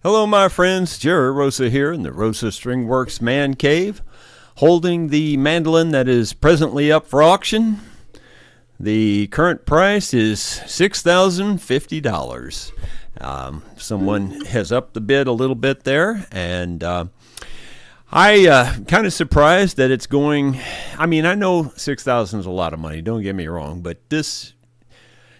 Hello, my friends. Jerry Rosa here in the Rosa String Works Man Cave, holding the mandolin that is presently up for auction. The current price is $6,050. Someone has upped the bid a little bit there, and I kind of surprised that it's going. I mean, I know $6,000 is a lot of money, don't get me wrong, but this,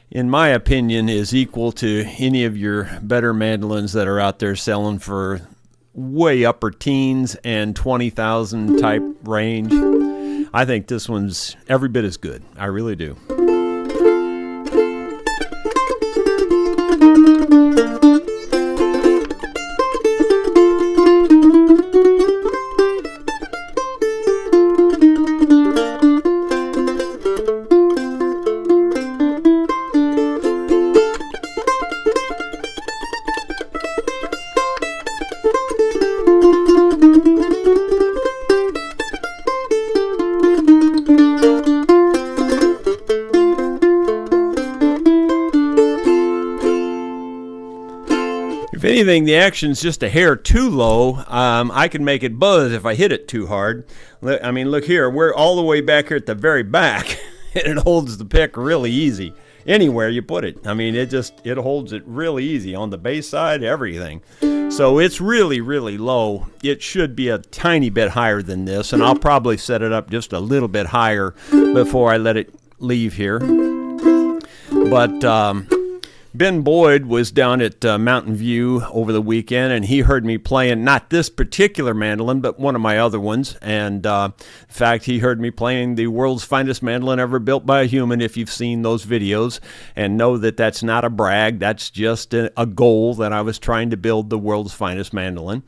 in my opinion, is equal to any of your better mandolins that are out there selling for way upper teens and 20,000 type range. I think this one's every bit as good. I really do. If anything, the action's just a hair too low. I can make it buzz if I hit it too hard. I mean, look here. We're all the way back here at the very back, and it holds the pick really easy. Anywhere you put it. I mean, it holds it really easy on the base side, everything. So it's really, really low. It should be a tiny bit higher than this, and I'll probably set it up just a little bit higher before I let it leave here. But Ben Boyd was down at Mountain View over the weekend, and he heard me playing not this particular mandolin, but one of my other ones. And in fact, he heard me playing the world's finest mandolin ever built by a human, if you've seen those videos, and know that that's not a brag. That's just a goal that I was trying to build the world's finest mandolin.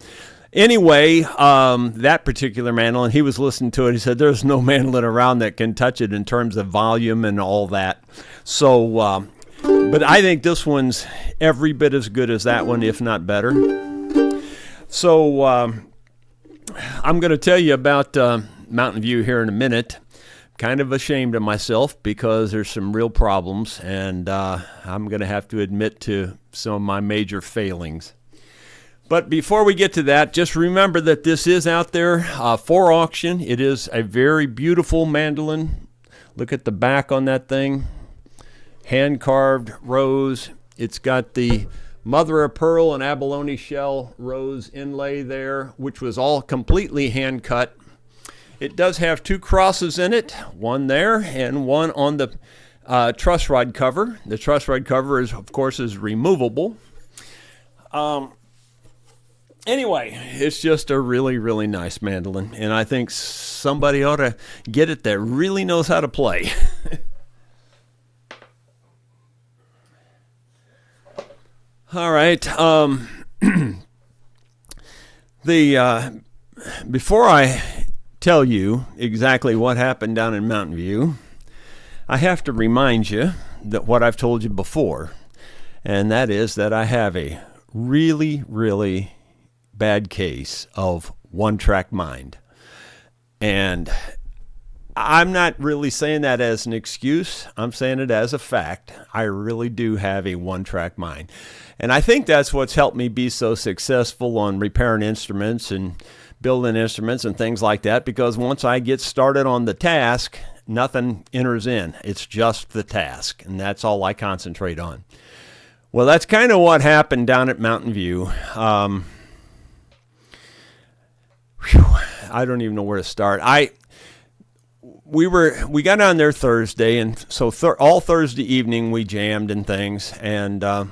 Anyway, that particular mandolin, he was listening to it. He said, there's no mandolin around that can touch it in terms of volume and all that. So, but I think this one's every bit as good as that one, if not better. So I'm going to tell you about Mountain View here in a minute. Kind of ashamed of myself because there's some real problems, and I'm going to have to admit to some of my major failings. But before we get to that, just remember that this is out there for auction. It is a very beautiful mandolin. Look at the back on that thing. Hand-carved rose. It's got the mother of pearl and abalone shell rose inlay there, which was all completely hand-cut. It does have two crosses in it, one there and one on the truss rod cover. The truss rod cover is, of course, is removable. Anyway, it's just a really, really nice mandolin, and I think somebody ought to get it that really knows how to play. All right. Before I tell you exactly what happened down in Mountain View, I have to remind you that what I've told you before, and that is that I have a really, really bad case of one-track mind. And I'm not really saying that as an excuse. I'm saying it as a fact. I really do have a one-track mind. And I think that's what's helped me be so successful on repairing instruments and building instruments and things like that, because once I get started on the task, nothing enters in. It's just the task, and that's all I concentrate on. Well, that's kind of what happened down at Mountain View. I don't even know where to start. We got down there Thursday, and so all Thursday evening we jammed and things, and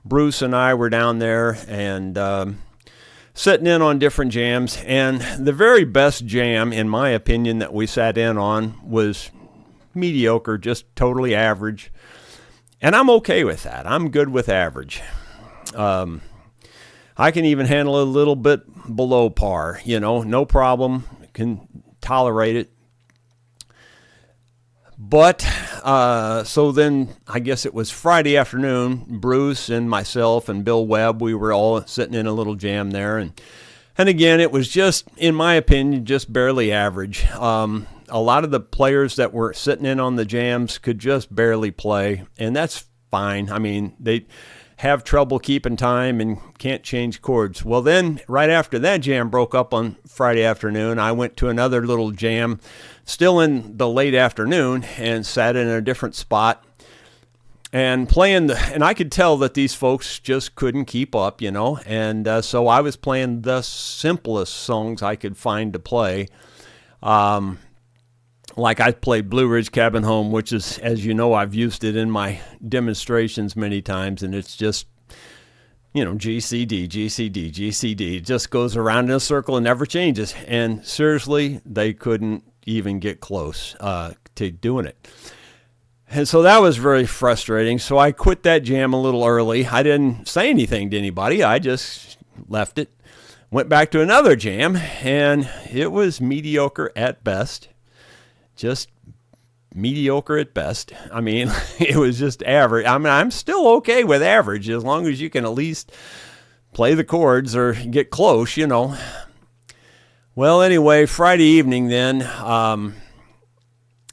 Bruce and I were down there and sitting in on different jams, and the very best jam, in my opinion, that we sat in on was mediocre, just totally average, and I'm okay with that. I'm good with average. I can even handle a little bit below par, no problem, can tolerate it. But, so then I guess it was Friday afternoon, Bruce and myself and Bill Webb, we were all sitting in a little jam there. And again, it was just, in my opinion, just barely average. A lot of the players that were sitting in on the jams could just barely play, and that's fine. I mean, have trouble keeping time and can't change chords. Well, then right after that jam broke up on Friday afternoon, I went to another little jam still in the late afternoon and sat in a different spot and and I could tell that these folks just couldn't keep up, and so I was playing the simplest songs I could find to play. Like I played Blue Ridge Cabin Home, which is, as you know, I've used it in my demonstrations many times, and it's just, G, C, D, G, C, D, G, C, D. It just goes around in a circle and never changes. And seriously, they couldn't even get close to doing it. And so that was very frustrating. So I quit that jam a little early. I didn't say anything to anybody. I just left it, went back to another jam, and it was mediocre at best. Just mediocre at best. I mean, it was just average. I mean, I'm still okay with average as long as you can at least play the chords or get close, Well, anyway, Friday evening then,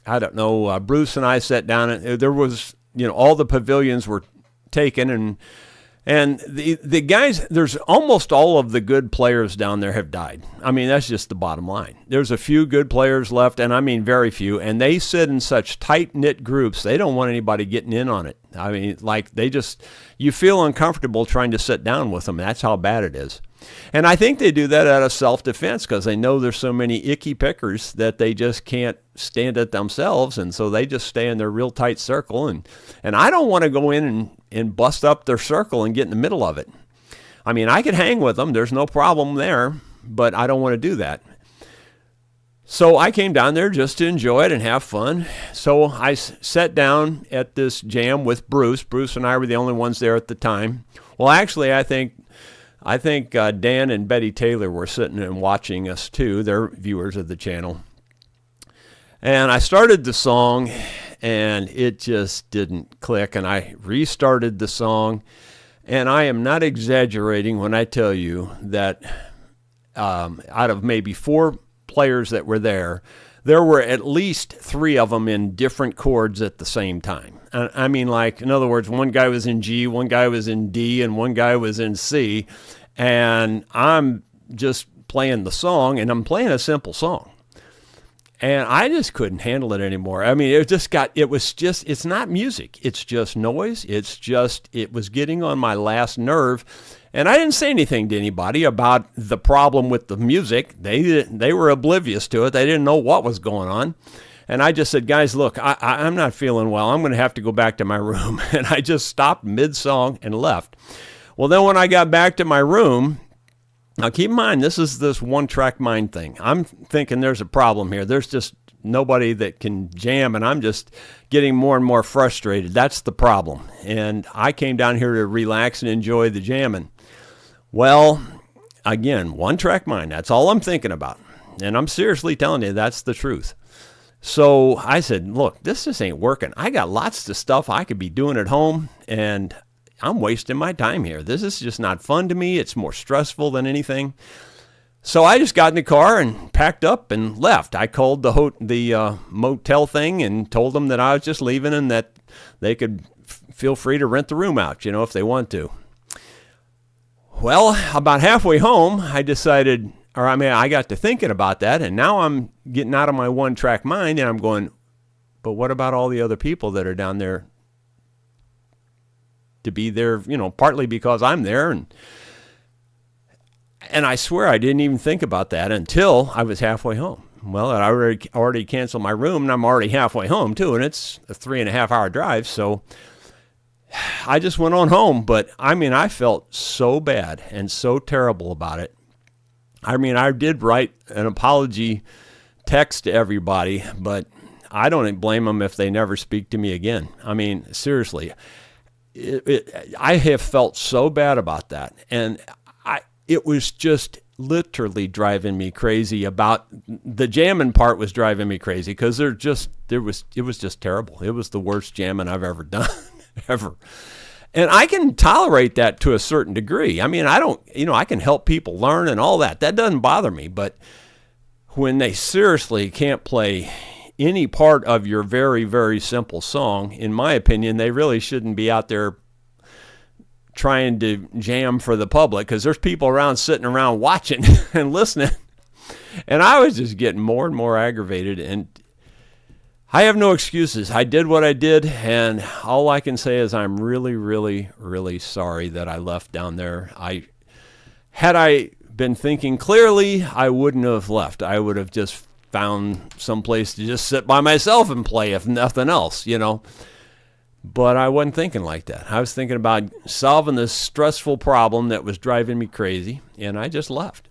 I don't know, Bruce and I sat down, and there was, all the pavilions were taken, and the guys, there's almost all of the good players down there have died. I mean, that's just the bottom line. There's a few good players left, and I mean very few, and they sit in such tight-knit groups, they don't want anybody getting in on it. I mean, like you feel uncomfortable trying to sit down with them. That's how bad it is. And I think they do that out of self-defense because they know there's so many icky pickers that they just can't stand it themselves, and so they just stay in their real tight circle. And I don't want to go in and bust up their circle and get in the middle of it. I mean, I could hang with them. There's no problem there, but I don't want to do that. So I came down there just to enjoy it and have fun. So I sat down at this jam with Bruce. Bruce and I were the only ones there at the time. Well, actually, I think Dan and Betty Taylor were sitting and watching us too. They're viewers of the channel. And I started the song, and it just didn't click. And I restarted the song, and I am not exaggerating when I tell you that out of maybe 4 players that were there were at least 3 of them in different chords at the same time. I mean, like, in other words, one guy was in G, one guy was in D, and one guy was in C. And I'm just playing the song, and I'm playing a simple song. And I just couldn't handle it anymore. I mean, it's not music. It's just noise. It was getting on my last nerve. And I didn't say anything to anybody about the problem with the music. They were oblivious to it. They didn't know what was going on. And I just said, guys, look, I'm not feeling well. I'm going to have to go back to my room. And I just stopped mid-song and left. Well, then when I got back to my room, now keep in mind, this is this one-track mind thing. I'm thinking there's a problem here. There's just nobody that can jam, and I'm just getting more and more frustrated. That's the problem. And I came down here to relax and enjoy the jamming. Well, again, one-track mind. That's all I'm thinking about. And I'm seriously telling you, that's the truth. So I said, look, this just ain't working. I got lots of stuff I could be doing at home, and I'm wasting my time here. This is just not fun to me. It's more stressful than anything. So I just got in the car and packed up and left. I called the motel thing and told them that I was just leaving and that they could feel free to rent the room out, if they want to. Well, about halfway home, I decided, I got to thinking about that, and now I'm getting out of my one-track mind, and I'm going, but what about all the other people that are down there to be there, partly because I'm there, and I swear I didn't even think about that until I was halfway home. Well, I already canceled my room, and I'm already halfway home too, and it's a 3.5-hour drive, so I just went on home. But I felt so bad and so terrible about it. I did write an apology text to everybody, but I don't blame them if they never speak to me again. Seriously. I have felt so bad about that, and it was just literally driving me crazy. About the jamming part was driving me crazy because it was just terrible. It was the worst jamming I've ever done, ever. And I can tolerate that to a certain degree. I can help people learn and all that. That doesn't bother me. But when they seriously can't play any part of your very, very simple song, in my opinion, they really shouldn't be out there trying to jam for the public, because there's people around sitting around watching and listening. And I was just getting more and more aggravated, and I have no excuses. I did what I did, and all I can say is I'm really, really, really sorry that I left down there. Had I been thinking clearly, I wouldn't have left. I would have just found some place to just sit by myself and play, if nothing else, you know. But I wasn't thinking like that. I was thinking about solving this stressful problem that was driving me crazy, and I just left.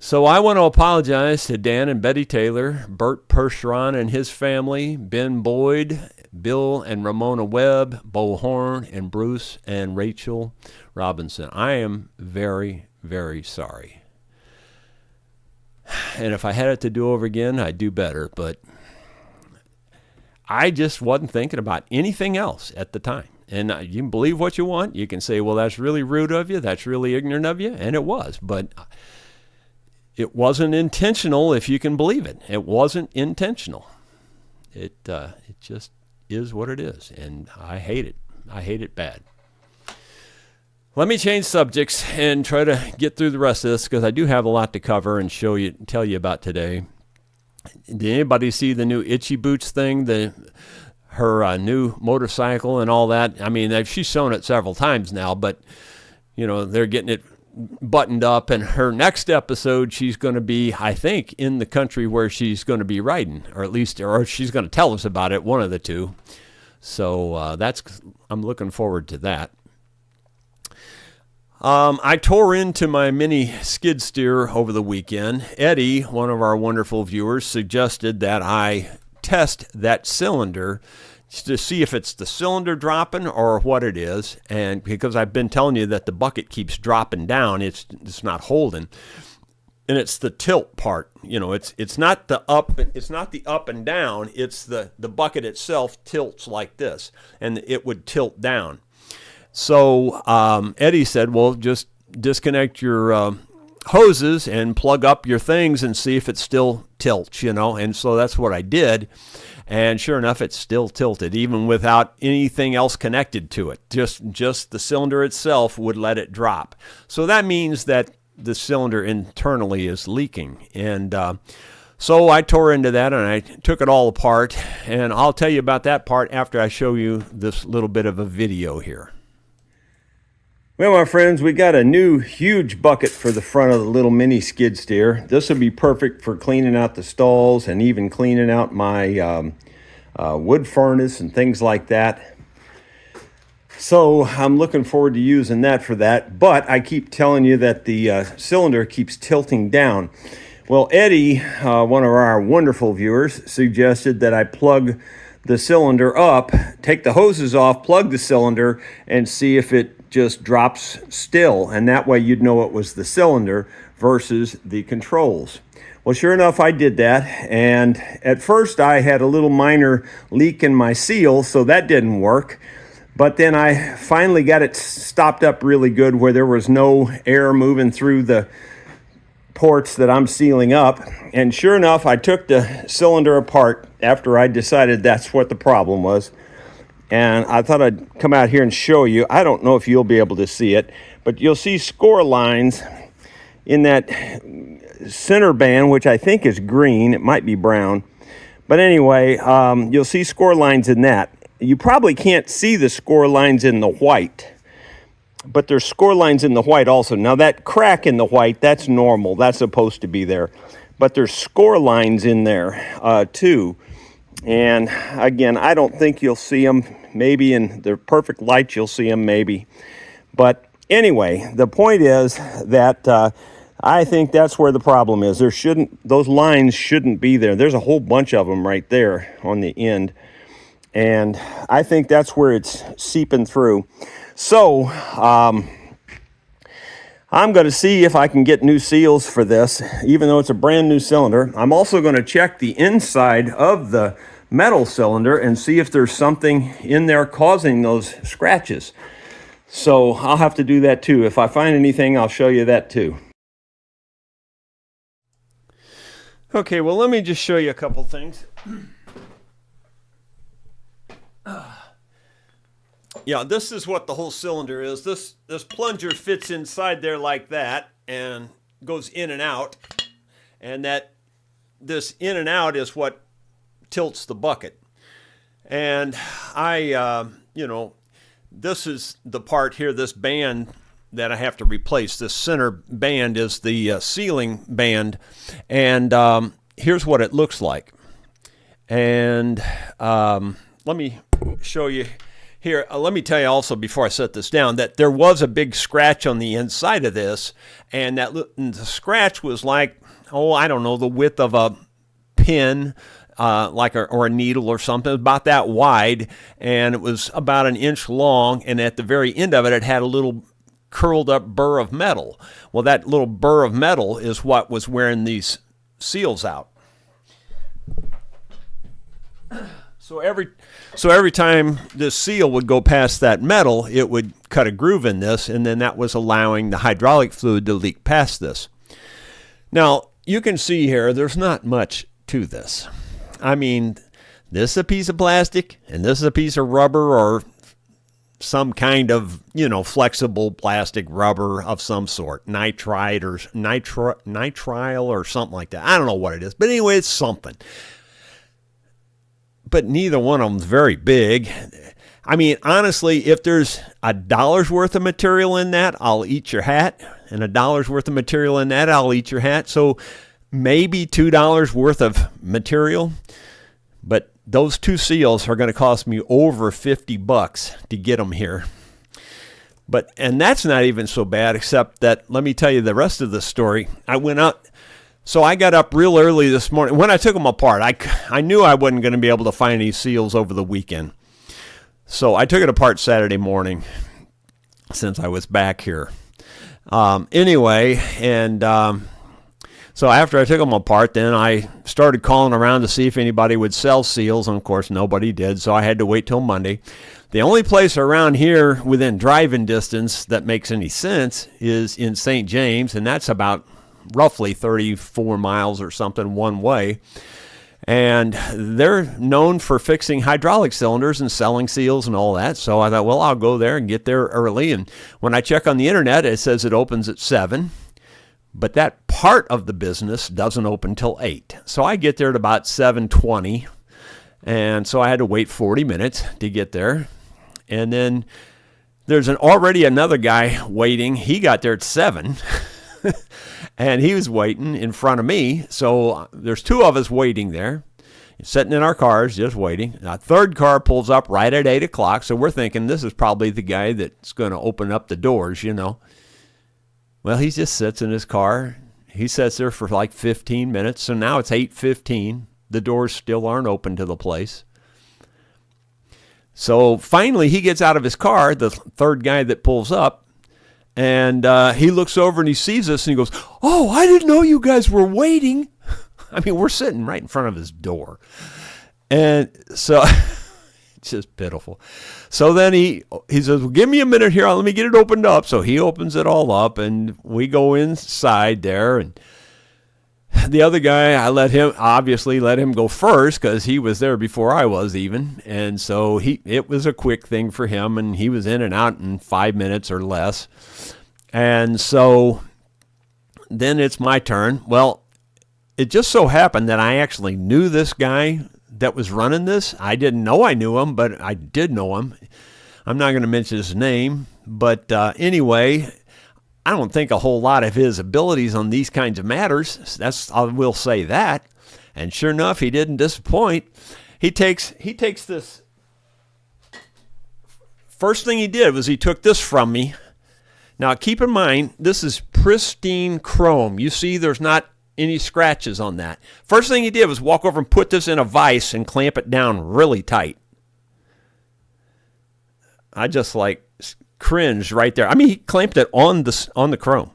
So I want to apologize to Dan and Betty Taylor, Bert Percheron and his family, Ben Boyd, Bill and Ramona Webb, Bo Horn, and Bruce and Rachel Robinson. I am very, very sorry. And if I had it to do over again, I'd do better, but I just wasn't thinking about anything else at the time. And you can believe what you want. You can say, well, that's really rude of you. That's really ignorant of you. And it was. But it wasn't intentional, if you can believe it. It wasn't intentional. It just is what it is. And I hate it. I hate it bad. Let me change subjects and try to get through the rest of this, because I do have a lot to cover and tell you about today. Did anybody see the new Itchy Boots thing? Her new motorcycle and all that? I mean, she's shown it several times now, but, you know, they're getting it buttoned up. And her next episode, she's going to be, I think, in the country where she's going to be riding, or she's going to tell us about it, one of the two. So I'm looking forward to that. I tore into my mini skid steer over the weekend. Eddie, one of our wonderful viewers, suggested that I test that cylinder to see if it's the cylinder dropping or what it is. And because I've been telling you that the bucket keeps dropping down, it's not holding. And it's the tilt part. You know, it's not the up and down. It's the bucket itself tilts like this, and it would tilt down. So Eddie said, well, just disconnect your hoses and plug up your things and see if it still tilts, you know. And so that's what I did. And sure enough, it still tilted, even without anything else connected to it. Just the cylinder itself would let it drop. So that means that the cylinder internally is leaking. And so I tore into that and I took it all apart. And I'll tell you about that part after I show you this little bit of a video here. Well, my friends, we got a new huge bucket for the front of the little mini skid steer. This will be perfect for cleaning out the stalls and even cleaning out my wood furnace and things like that. So I'm looking forward to using that for that. But I keep telling you that the cylinder keeps tilting down. Well, Eddie, one of our wonderful viewers, suggested that I plug the cylinder up, take the hoses off, plug the cylinder, and see if it just drops still, and that way you'd know it was the cylinder versus the controls. Well, sure enough, I did that, and at first I had a little minor leak in my seal, so that didn't work. But then I finally got it stopped up really good where there was no air moving through the ports that I'm sealing up. And sure enough, I took the cylinder apart after I decided that's what the problem was. And I thought I'd come out here and show you. I don't know if you'll be able to see it, but you'll see score lines in that center band, which I think is green. It might be brown. But anyway, you'll see score lines in that. You probably can't see the score lines in the white, but there's score lines in the white also. Now that crack in the white, that's normal. That's supposed to be there. But there's score lines in there too. And again, I don't think you'll see them. Maybe in the perfect light you'll see them, maybe. But anyway, the point is that I think that's where the problem is. Those lines shouldn't be there. There's a whole bunch of them right there on the end. And I think that's where it's seeping through. So I'm going to see if I can get new seals for this, even though it's a brand new cylinder. I'm also going to check the inside of the metal cylinder and see if there's something in there causing those scratches. So I'll have to do that too. If I find anything, I'll show you that too. Okay, well, let me just show you a couple things. Yeah, this is what the whole cylinder is. This plunger fits inside there like that and goes in and out, and that this in and out is what tilts the bucket. And this is the part here, this band that I have to replace. This center band is the sealing band, and here's what it looks like. And let me show you here. Let me tell you also before I set this down that there was a big scratch on the inside of this, and the scratch was like, I don't know, the width of a pin, or a needle or something, about that wide, and it was about an inch long, and at the very end of it, it had a little curled up burr of metal. Well, that little burr of metal is what was wearing these seals out. So every time this seal would go past that metal, it would cut a groove in this, and then that was allowing the hydraulic fluid to leak past this. Now, you can see here, there's not much to this. I mean, this is a piece of plastic, and this is a piece of rubber or some kind of, flexible plastic rubber of some sort, nitride or nitrile or something like that. I don't know what it is, but anyway, it's something. But neither one of them's very big. I mean, honestly, if there's $1 worth of material in that, I'll eat your hat. And $1 worth of material in that, I'll eat your hat. So maybe $2 worth of material. But those two seals are going to cost me over $50 to get them here. And that's not even so bad, except that, let me tell you the rest of the story. I went out. So I got up real early this morning. When I took them apart, I knew I wasn't going to be able to find any seals over the weekend. So I took it apart Saturday morning since I was back here. So after I took them apart, then I started calling around to see if anybody would sell seals, and of course nobody did, so I had to wait till Monday. The only place around here within driving distance that makes any sense is in St. James, and that's about roughly 34 miles or something one way. And they're known for fixing hydraulic cylinders and selling seals and all that. So I thought, well, I'll go there and get there early. And when I check on the internet, it says it opens at 7. But that part of the business doesn't open till 8. So I get there at about 7:20. And so I had to wait 40 minutes to get there. And then there's already another guy waiting. He got there at 7. And he was waiting in front of me. So there's two of us waiting there, sitting in our cars, just waiting. A third car pulls up right at 8 o'clock. So we're thinking this is probably the guy that's going to open up the doors, Well, he just sits in his car. He sits there for like 15 minutes. So now it's 8:15. The doors still aren't open to the place. So finally he gets out of his car, the third guy that pulls up. And he looks over and he sees us and he goes, "Oh, I didn't know you guys were waiting." I mean, we're sitting right in front of his door. And so it's just pitiful. So then he says, "Well, give me a minute here. Let me get it opened up." So he opens it all up and we go inside there. And the other guy, I let him go first because he was there before I was even. And so it was a quick thing for him, and he was in and out in 5 minutes or less. And so then it's my turn. Well, it just so happened that I actually knew this guy that was running this. I didn't know I knew him, but I did know him. I'm not going to mention his name, but anyway, I don't think a whole lot of his abilities on these kinds of matters. I will say that. And sure enough, he didn't disappoint. He takes this. First thing he did was he took this from me. Now, keep in mind, this is pristine chrome. You see there's not any scratches on that. First thing he did was walk over and put this in a vise and clamp it down really tight. I just cringed right there. I mean, he clamped it on the chrome.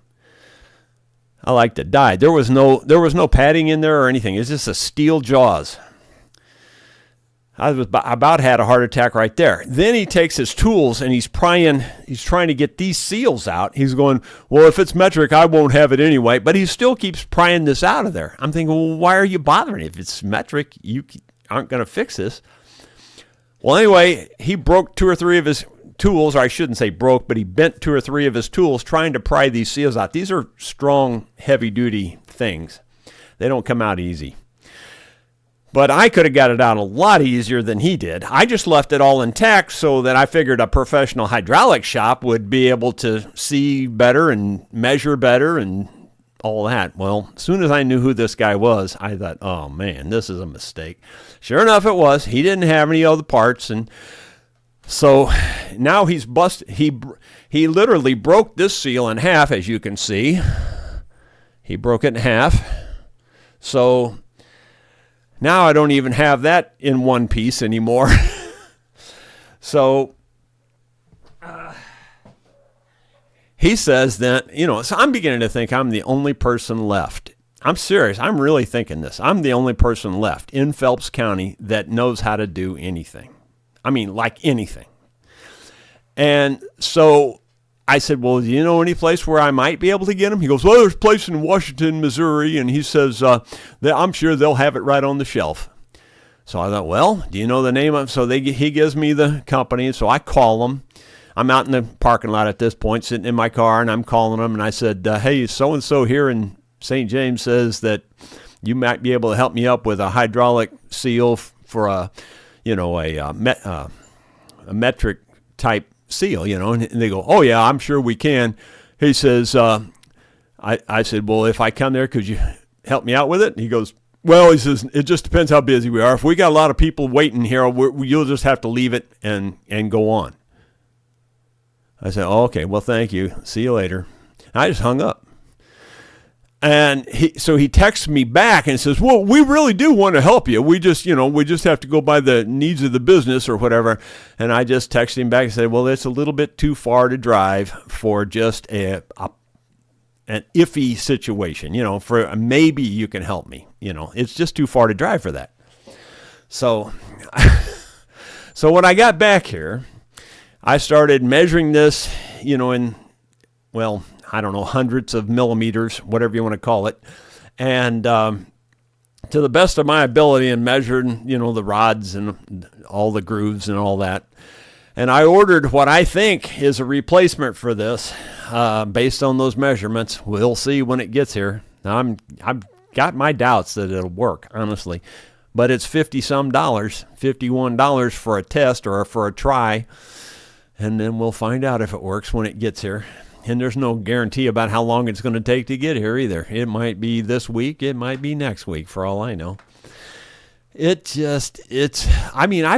I like to die. There was no padding in there or anything. It's just a steel jaws. I was about had a heart attack right there. Then he takes his tools and he's trying to get these seals out. He's going, "Well, if it's metric, I won't have it anyway." But he still keeps prying this out of there. I'm thinking, well, why are you bothering? If it's metric, you aren't going to fix this. Well, anyway, he broke two or three of his tools, or I shouldn't say broke, but he bent 2 or 3 of his tools trying to pry these seals out. These are strong, heavy-duty things. They don't come out easy. But I could have got it out a lot easier than he did. I just left it all intact so that I figured a professional hydraulic shop would be able to see better and measure better and all that. Well, as soon as I knew who this guy was, I thought, oh man, this is a mistake. Sure enough, it was. He didn't have any other parts, and so now he's busted. He literally broke this seal in half, as you can see. He broke it in half. So now I don't even have that in one piece anymore. So he says that, so I'm beginning to think I'm the only person left. I'm serious. I'm really thinking this. I'm the only person left in Phelps County that knows how to do anything. I mean, like anything. And so I said, well, do you know any place where I might be able to get them? He goes, well, there's a place in Washington, Missouri. And he says, I'm sure they'll have it right on the shelf. So I thought, well, do you know the name of it? So he gives me the company. So I call them. I'm out in the parking lot at this point, sitting in my car, and I'm calling them. And I said, hey, so-and-so here in St. James says that you might be able to help me up with a hydraulic seal for a metric type seal, and they go, oh yeah, I'm sure we can. He says, I said, well, if I come there, could you help me out with it? And he goes, well, he says, it just depends how busy we are. If we got a lot of people waiting here, you'll just have to leave it and go on. I said, oh, okay, well, thank you. See you later. I just hung up. And he texts me back and says, well, we really do want to help you. We just have to go by the needs of the business or whatever. And I just texted him back and said, well, it's a little bit too far to drive for just an iffy situation, for maybe you can help me. It's just too far to drive for that. So when I got back here, I started measuring this, in, well, I don't know, hundreds of millimeters, whatever you want to call it. And to the best of my ability, and measured, the rods and all the grooves and all that. And I ordered what I think is a replacement for this based on those measurements. We'll see when it gets here. Now, I've got my doubts that it'll work, honestly. But it's $50-some, $51 for a test or for a try. And then we'll find out if it works when it gets here. And there's no guarantee about how long it's going to take to get here either. It might be this week. It might be next week, for all I know. I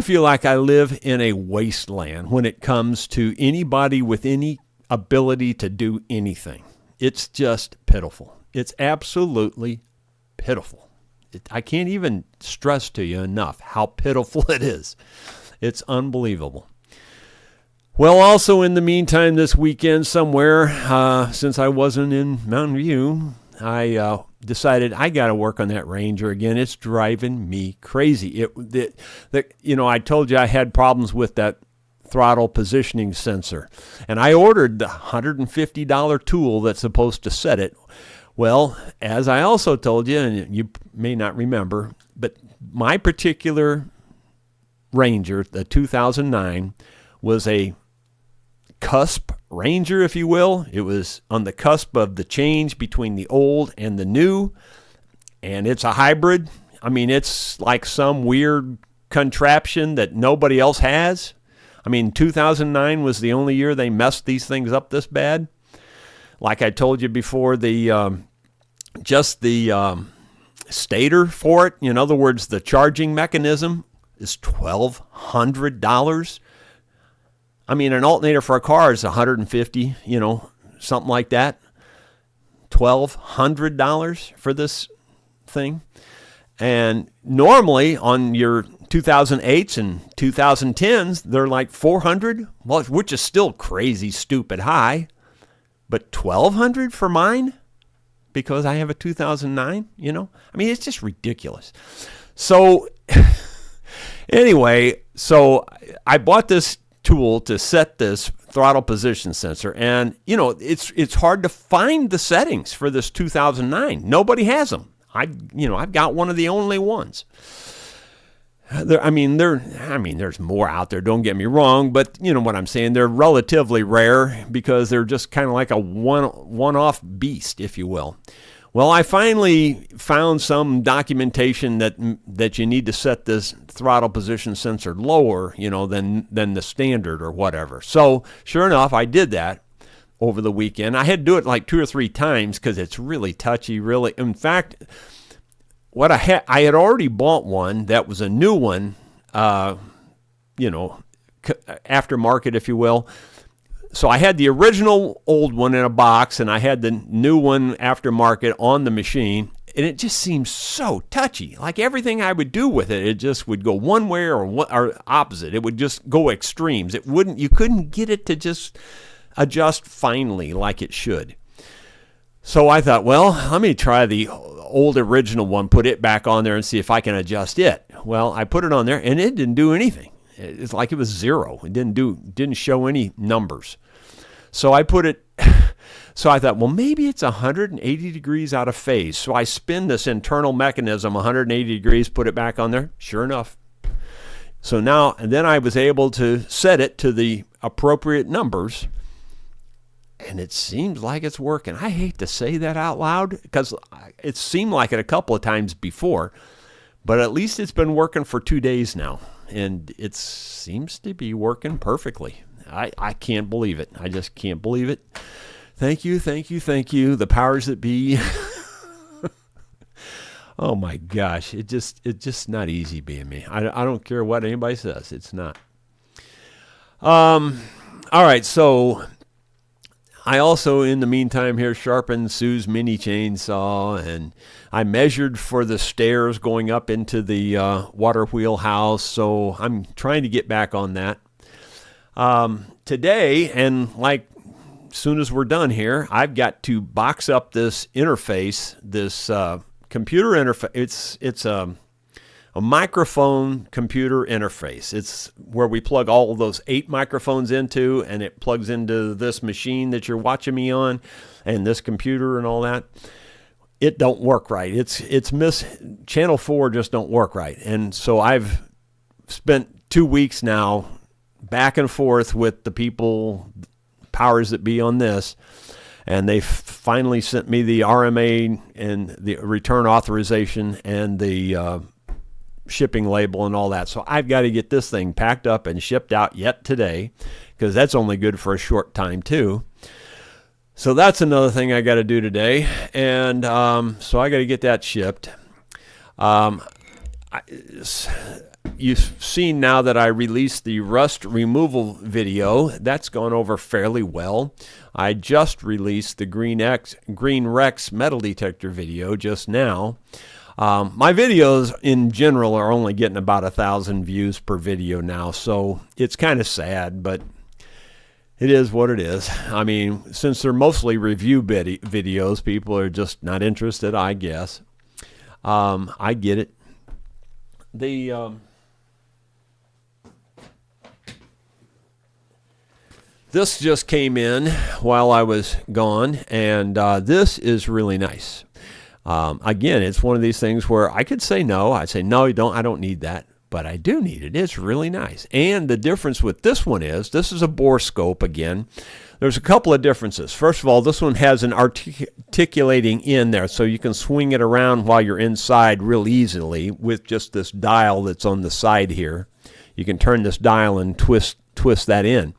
feel like I live in a wasteland when it comes to anybody with any ability to do anything. It's just pitiful. It's absolutely pitiful. I can't even stress to you enough how pitiful it is. It's unbelievable. Well, also in the meantime, this weekend somewhere, since I wasn't in Mountain View, I decided I got to work on that Ranger again. It's driving me crazy. I told you I had problems with that throttle positioning sensor, and I ordered the $150 tool that's supposed to set it. Well, as I also told you, and you may not remember, but my particular Ranger, the 2009, was a cusp Ranger, if you will. It was on the cusp of the change between the old and the new, and it's a hybrid. I mean, it's like some weird contraption that nobody else has. 2009 was the only year they messed these things up this bad. Like I told you before, the stator for it, in other words, the charging mechanism, is $1,200. An alternator for a car is $150, something like that. $1,200 for this thing. And normally on your 2008s and 2010s, they're like $400, well, which is still crazy, stupid high. But $1,200 for mine? Because I have a 2009, it's just ridiculous. So anyway, I bought this tool to set this throttle position sensor, and it's hard to find the settings for this 2009. Nobody has them. I've got one of the only ones. There's more out there. Don't get me wrong, but you know what I'm saying. They're relatively rare because they're just kind of like a one-off beast, if you will. Well, I finally found some documentation that you need to set this throttle position sensor lower, than the standard or whatever. So sure enough, I did that over the weekend. I had to do it like 2 or 3 times because it's really touchy. Really, in fact. What I had already bought one that was a new one, aftermarket, if you will. So I had the original old one in a box, and I had the new one aftermarket on the machine, and it just seems so touchy. Like everything I would do with it, it just would go one way or opposite. It would just go extremes. You couldn't get it to just adjust finely like it should. So I thought, well, let me try the old original one, put it back on there and see if I can adjust it. Well, I put it on there and it didn't do anything. It's like it was 0. It didn't show any numbers. So I thought, well, maybe it's 180 degrees out of phase. So I spin this internal mechanism 180 degrees, put it back on there. Sure enough. So now, and then I was able to set it to the appropriate numbers. And it seems like it's working. I hate to say that out loud because it seemed like it a couple of times before, but at least it's been working for 2 days now, and it seems to be working perfectly. I can't believe it. I just can't believe it. Thank you, the powers that be. Oh my gosh, it's just not easy being me. I don't care what anybody says. It's not. All right, so. I also, in the meantime here, sharpened Sue's mini chainsaw, and I measured for the stairs going up into the water wheel house, so I'm trying to get back on that. Today, and like soon as we're done here, I've got to box up this interface, this computer interface. It's a microphone computer interface. It's where we plug all of those 8 microphones into, and it plugs into this machine that you're watching me on and this computer and all that. It don't work right. Channel 4 just don't work right. And so I've spent 2 weeks now back and forth with the people, powers that be on this, and they finally sent me the RMA and the return authorization and the shipping label and all that. So I've got to get this thing packed up and shipped out yet today, because that's only good for a short time too. So that's another thing I got to do today, and so I got to get that shipped. You've seen now that I released the rust removal video. That's gone over fairly well. I just released the Green Rex metal detector video just now. My videos in general are only getting about 1,000 views per video now, so it's kind of sad, but it is what it is. I mean, since they're mostly review videos, people are just not interested, I guess. I get it. This just came in while I was gone, and this is really nice. Again, it's one of these things where I could say no. I'd say, no, I don't need that. But I do need it. It's really nice. And the difference with this one is, this is a bore scope again. There's a couple of differences. First of all, this one has an articulating in there, so you can swing it around while you're inside real easily with just this dial that's on the side here. You can turn this dial and twist that in.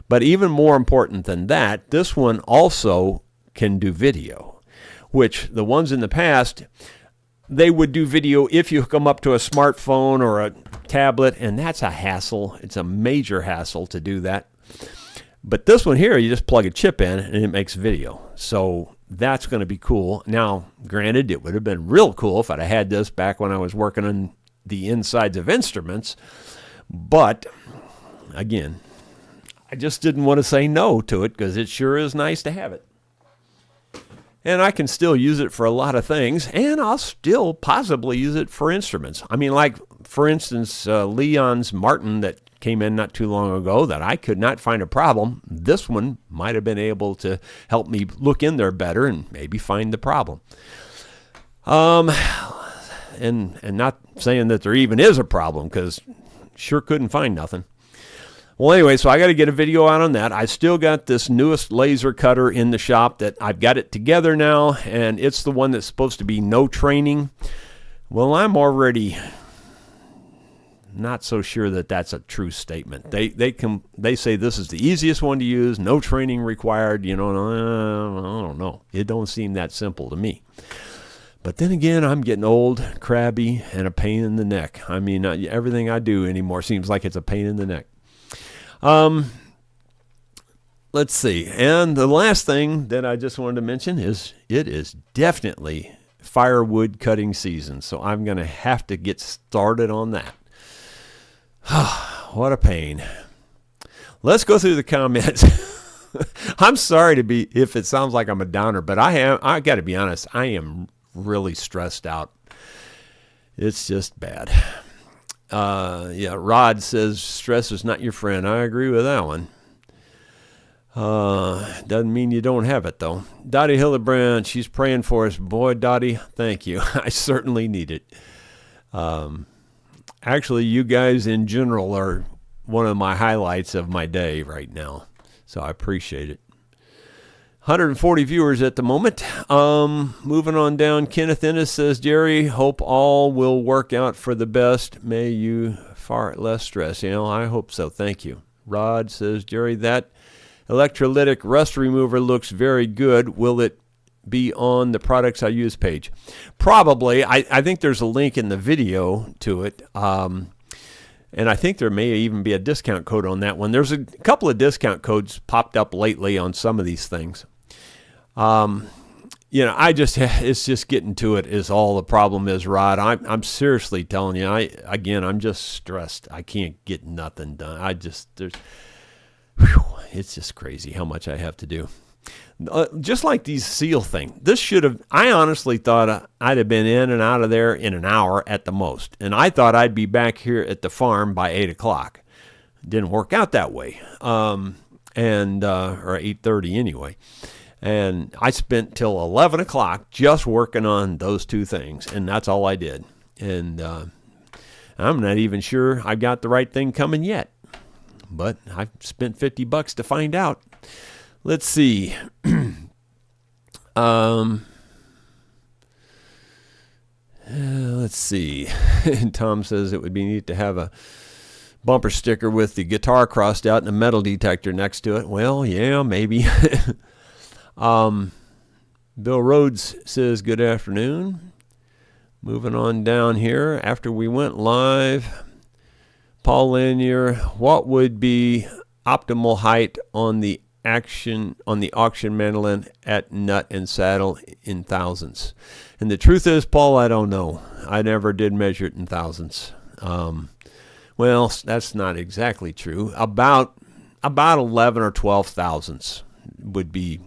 But even more important than that, this one also can do video, which the ones in the past, they would do video if you hook them up to a smartphone or a tablet, and that's a hassle. It's a major hassle to do that. But this one here, you just plug a chip in and it makes video. So that's going to be cool. Now, granted, it would have been real cool if I'd have had this back when I was working on the insides of instruments. But, again, I just didn't want to say no to it because it sure is nice to have it. And I can still use it for a lot of things, and I'll still possibly use it for instruments. I mean, like, for instance, Leon's Martin that came in not too long ago that I could not find a problem. This one might have been able to help me look in there better and maybe find the problem. and not saying that there even is a problem, because sure couldn't find nothing. Well, anyway, so I got to get a video out on that. I still got this newest laser cutter in the shop that I've got it together now, and it's the one that's supposed to be no training. Well, I'm already not so sure that that's a true statement. They say this is the easiest one to use, no training required. I don't know. It don't seem that simple to me. But then again, I'm getting old, crabby, and a pain in the neck. I mean, everything I do anymore seems like it's a pain in the neck. Let's see. And the last thing that I just wanted to mention is it is definitely firewood cutting season. So I'm going to have to get started on that. What a pain. Let's go through the comments. I'm sorry if it sounds like I'm a downer, but I got to be honest, I am really stressed out. It's just bad. Rod says stress is not your friend. I agree with that one. Doesn't mean you don't have it, though. Dottie Hillebrand, she's praying for us. Boy, Dottie, thank you. I certainly need it. Actually, you guys in general are one of my highlights of my day right now, so I appreciate it. 140 viewers at the moment. Moving on down, Kenneth Ennis says, Jerry, hope all will work out for the best. May you far less stress. I hope so. Thank you. Rod says, Jerry, that electrolytic rust remover looks very good. Will it be on the products I use page? Probably. I think there's a link in the video to it. And I think there may even be a discount code on that one. There's a couple of discount codes popped up lately on some of these things. It's just getting to it is all the problem is, Rod. I'm seriously telling you, I'm just stressed. I can't get nothing done. It's just crazy how much I have to do. Just like these seal thing. I honestly thought I'd have been in and out of there in an hour at the most. And I thought I'd be back here at the farm by 8 o'clock. Didn't work out that way. Or 8:30 anyway. And I spent till 11 o'clock just working on those two things. And that's all I did. And I'm not even sure I got the right thing coming yet. But I've spent $50 to find out. Let's see. Let's see. Tom says it would be neat to have a bumper sticker with the guitar crossed out and a metal detector next to it. Well, yeah, maybe. Bill Rhodes says good afternoon. Moving on down here. After we went live, Paul Lanier, what would be optimal height on the auction mandolin at nut and saddle in thousands? And the truth is, Paul, I don't know. I never did measure it in thousands. Well, that's not exactly true. About 11 or 12 thousandths would be,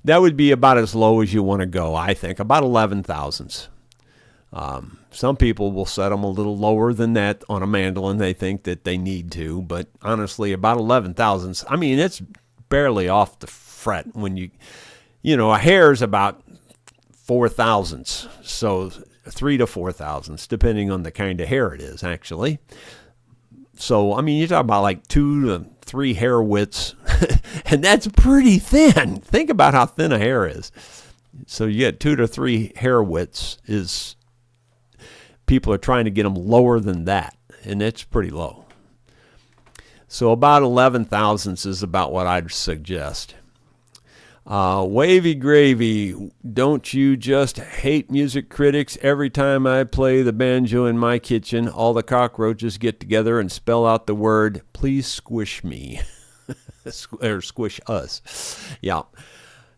that would be about as low as you want to go, I think. About 11 thousandths. Some people will set them a little lower than that on a mandolin. They think that they need to, but honestly, about 11 thousandths. I mean, it's barely off the fret when a hair is about 4 thousandths. So 3 to 4 thousandths, depending on the kind of hair it is, actually. So, I mean, you're talking about like 2 to 3 hair widths, and that's pretty thin. Think about how thin a hair is. So you get 2 to 3 hair widths people are trying to get them lower than that, and it's pretty low. So about 11 thousandths is about what I'd suggest. Wavy Gravy, don't you just hate music critics? Every time I play the banjo in my kitchen, all the cockroaches get together and spell out the word, please squish me. Or squish us.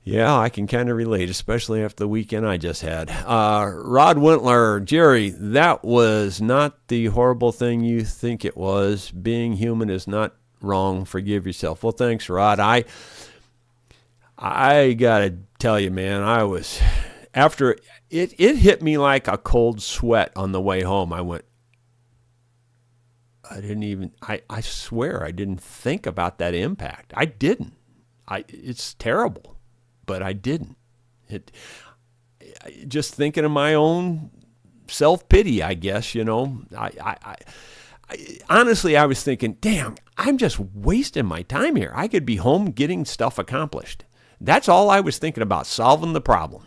Yeah, I can kind of relate, especially after the weekend I just had. Rod Wintler, Jerry, that was not the horrible thing you think it was. Being human is not wrong. Forgive yourself. Well, thanks, Rod. I got to tell you, man, after it hit me like a cold sweat on the way home. I swear I didn't think about that impact. I didn't. It's terrible. But I didn't. Just thinking of my own self-pity, I guess, honestly, I was thinking, damn, I'm just wasting my time here. I could be home getting stuff accomplished. That's all I was thinking about, solving the problem,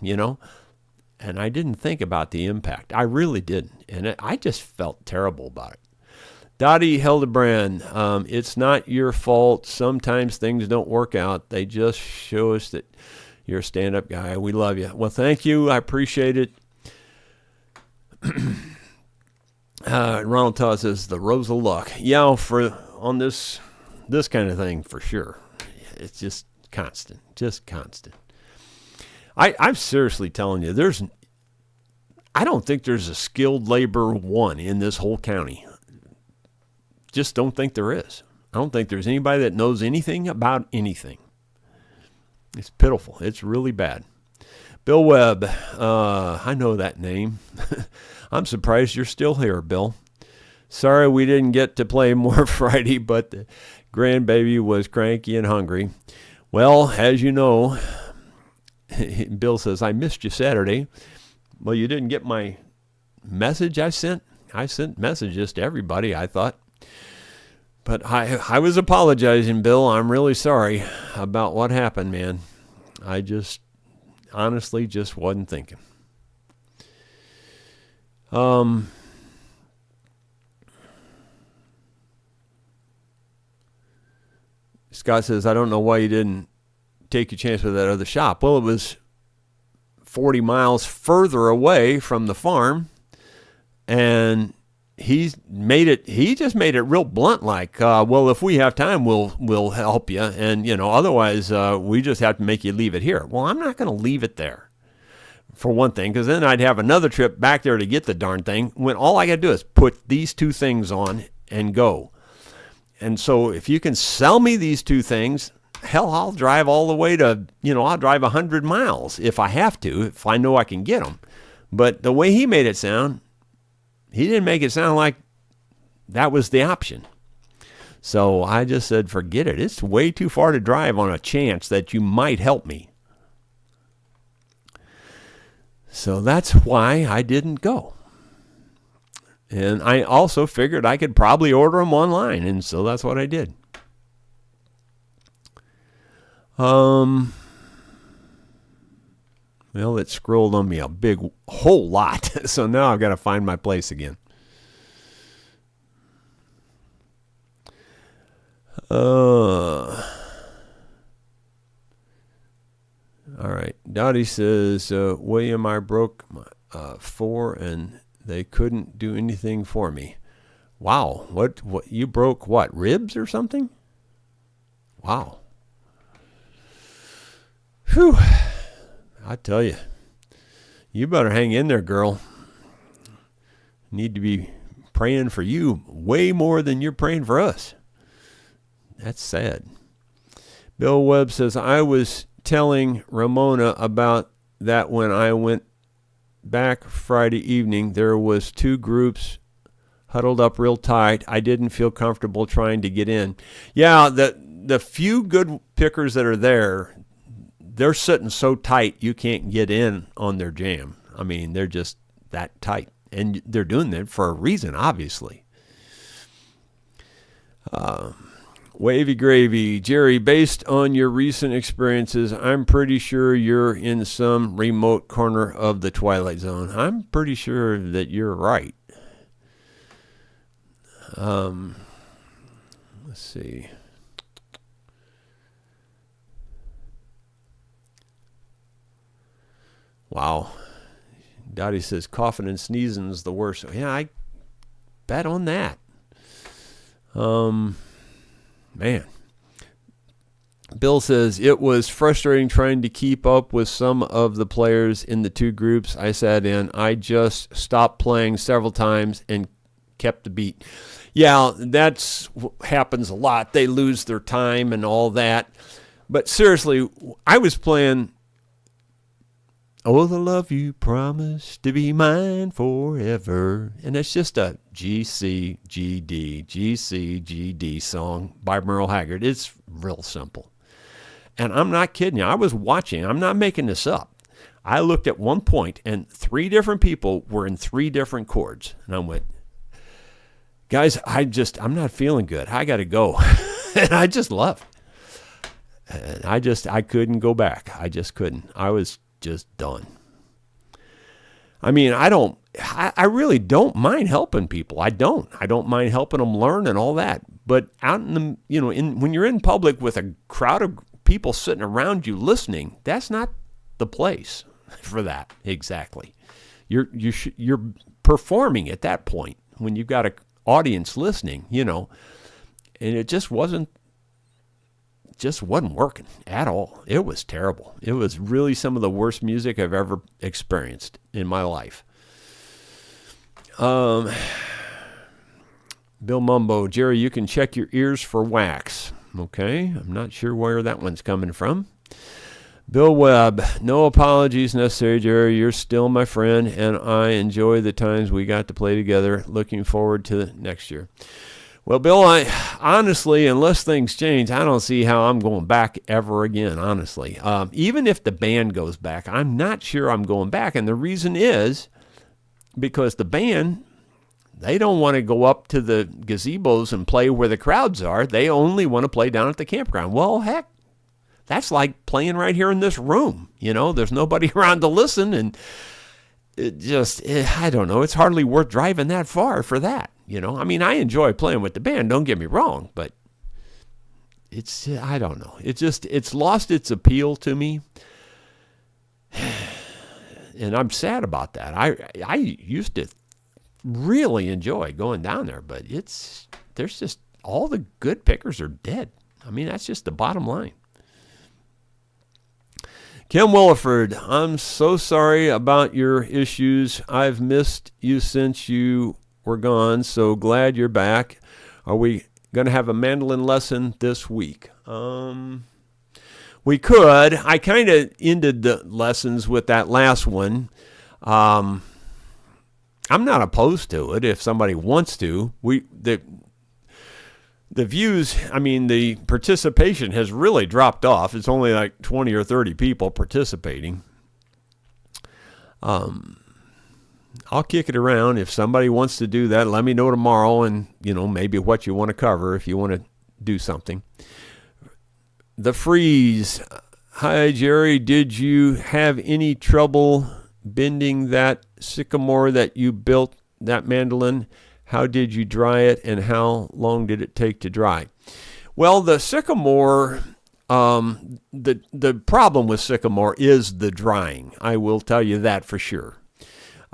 And I didn't think about the impact. I really didn't. And I just felt terrible about it. Dottie Hildebrand, it's not your fault. Sometimes things don't work out. They just show us that you're a stand-up guy. We love you. Well, thank you. I appreciate it. Ronald Todd says the Rosa luck. Yeah, on this kind of thing for sure. It's just constant. I'm seriously telling you, I don't think there's a skilled labor one in this whole county. Just don't think there is. I don't think there's anybody that knows anything about anything. It's pitiful. It's really bad. Bill Webb, I know that name. I'm surprised you're still here, Bill. Sorry we didn't get to play more Friday, but the grandbaby was cranky and hungry. Well, as you know, Bill says, I missed you Saturday. Well, you didn't get my message I sent? I sent messages to everybody, I thought. But I was apologizing, Bill. I'm really sorry about what happened, man. I just honestly just wasn't thinking. Scott says, I don't know why you didn't take your chance with that other shop. Well, it was 40 miles further away from the farm, and he just made it real blunt, like, well, if we have time, we'll help you, and otherwise we just have to make you leave it here. Well, I'm not going to leave it there, for one thing, because then I'd have another trip back there to get the darn thing, when all I got to do is put these two things on and go. And so if you can sell me these two things, hell, I'll drive all the way to, I'll drive 100 miles if I have to, if I know I can get them. But the way he made it sound, he didn't make it sound like that was the option. So I just said, forget it. It's way too far to drive on a chance that you might help me. So that's why I didn't go. And I also figured I could probably order them online, and so that's what I did. Well, it scrolled on me a whole lot, so now I've got to find my place again. All right. Dottie says, William, I broke 4 and they couldn't do anything for me. Wow. What you broke what? Ribs or something? Wow. Whew. I tell you, you better hang in there, girl. Need to be praying for you way more than you're praying for us. That's sad. Bill Webb says, I was telling Ramona about that when I went back Friday evening. There was 2 groups huddled up real tight. I didn't feel comfortable trying to get in. Yeah, the few good pickers that are there, they're sitting so tight you can't get in on their jam. I mean, they're just that tight. And they're doing that for a reason, obviously. Wavy Gravy. Jerry, based on your recent experiences, I'm pretty sure you're in some remote corner of the Twilight Zone. I'm pretty sure that you're right. Let's see. Wow. Dottie says coughing and sneezing is the worst. Yeah, I bet on that. Man. Bill says, it was frustrating trying to keep up with some of the players in the 2 groups I sat in. I just stopped playing several times and kept the beat. Yeah, that's happens a lot. They lose their time and all that. But seriously, I was playing Oh, the love you promised to be mine forever. And it's just a G, C, G, D song by Merle Haggard. It's real simple. And I'm not kidding you. I was watching. I'm not making this up. I looked at one point, and 3 different people were in 3 different chords. And I went, guys, I'm not feeling good. I got to go. And I just left. And I couldn't go back. I just couldn't. I was just done. I mean, I really don't mind helping people. I don't mind helping them learn and all that. But out in the, when you're in public with a crowd of people sitting around you listening, that's not the place for that. Exactly. You're performing at that point when you've got an audience listening, and it just wasn't working at all. It was terrible. It was really some of the worst music I've ever experienced in my life. Bill Mumbo, Jerry, you can check your ears for wax. Okay, I'm not sure where that one's coming from. Bill Webb, no apologies necessary, Jerry. You're still my friend, and I enjoy the times we got to play together. Looking forward to next year. Well, Bill, I honestly, unless things change, I don't see how I'm going back ever again, honestly. Even if the band goes back, I'm not sure I'm going back. And the reason is because the band, they don't want to go up to the gazebos and play where the crowds are. They only want to play down at the campground. Well, heck, that's like playing right here in this room. There's nobody around to listen, and I don't know. It's hardly worth driving that far for that. I mean, I enjoy playing with the band, don't get me wrong, but I don't know. It's lost its appeal to me. And I'm sad about that. I used to really enjoy going down there, but there's just all the good pickers are dead. I mean, that's just the bottom line. Kim Williford, I'm so sorry about your issues. I've missed you since you were gone, so glad you're back. Are we going to have a mandolin lesson this week? We could. I kind of ended the lessons with that last one. I'm not opposed to it if somebody wants to. The views, I mean, the participation has really dropped off. It's only like 20 or 30 people participating. I'll kick it around. If somebody wants to do that, let me know tomorrow and, maybe what you want to cover if you want to do something. The Freeze. Hi, Jerry. Did you have any trouble bending that sycamore that you built, that mandolin? How did you dry it, and how long did it take to dry? Well, the sycamore, the problem with sycamore is the drying. I will tell you that for sure.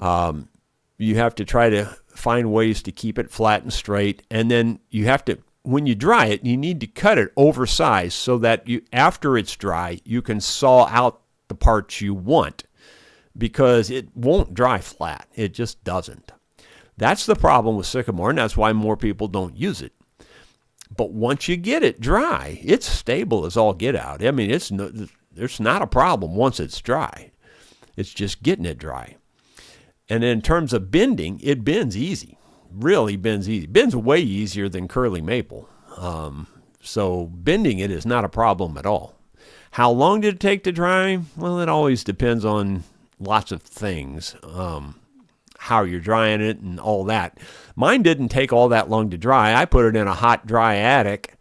You have to try to find ways to keep it flat and straight, and then you have to, when you dry it, you need to cut it oversized so that after it's dry, you can saw out the parts you want, because it won't dry flat. It just doesn't. That's the problem with sycamore, and that's why more people don't use it. But once you get it dry, it's stable as all get out. I mean, it's not a problem once it's dry. It's just getting it dry. And in terms of bending, it bends easy. Really bends easy. Bends way easier than curly maple. So bending it is not a problem at all. How long did it take to dry? Well, it always depends on lots of things. How you're drying it and all that. Mine didn't take all that long to dry. I put it in a hot, dry attic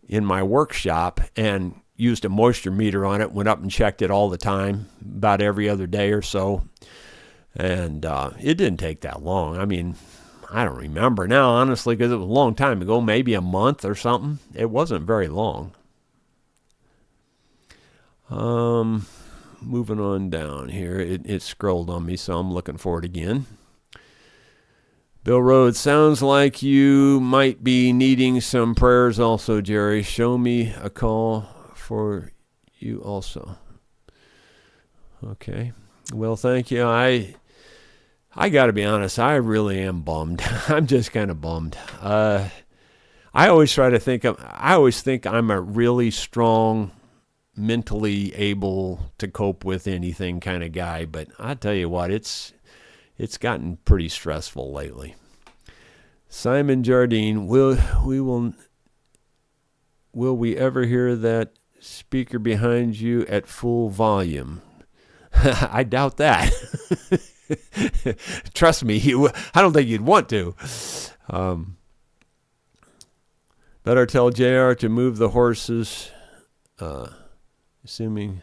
in my workshop and used a moisture meter on it, went up and checked it all the time, about every other day or so. And it didn't take that long. I mean, I don't remember now, honestly, because it was a long time ago, maybe a month or something. It wasn't very long. Moving on down here. It scrolled on me, so I'm looking for it again. Bill Rhodes, sounds like you might be needing some prayers also, Jerry. Show me a call for you also. Okay. Well, thank you. I got to be honest, I really am bummed. I'm just kind of bummed. I always think I'm a really strong, mentally able to cope with anything kind of guy, but I tell you what, it's gotten pretty stressful lately. Simon Jardine, will we ever hear that speaker behind you at full volume? I doubt that. Trust me, I don't think you'd want to. Better tell JR to move the horses, assuming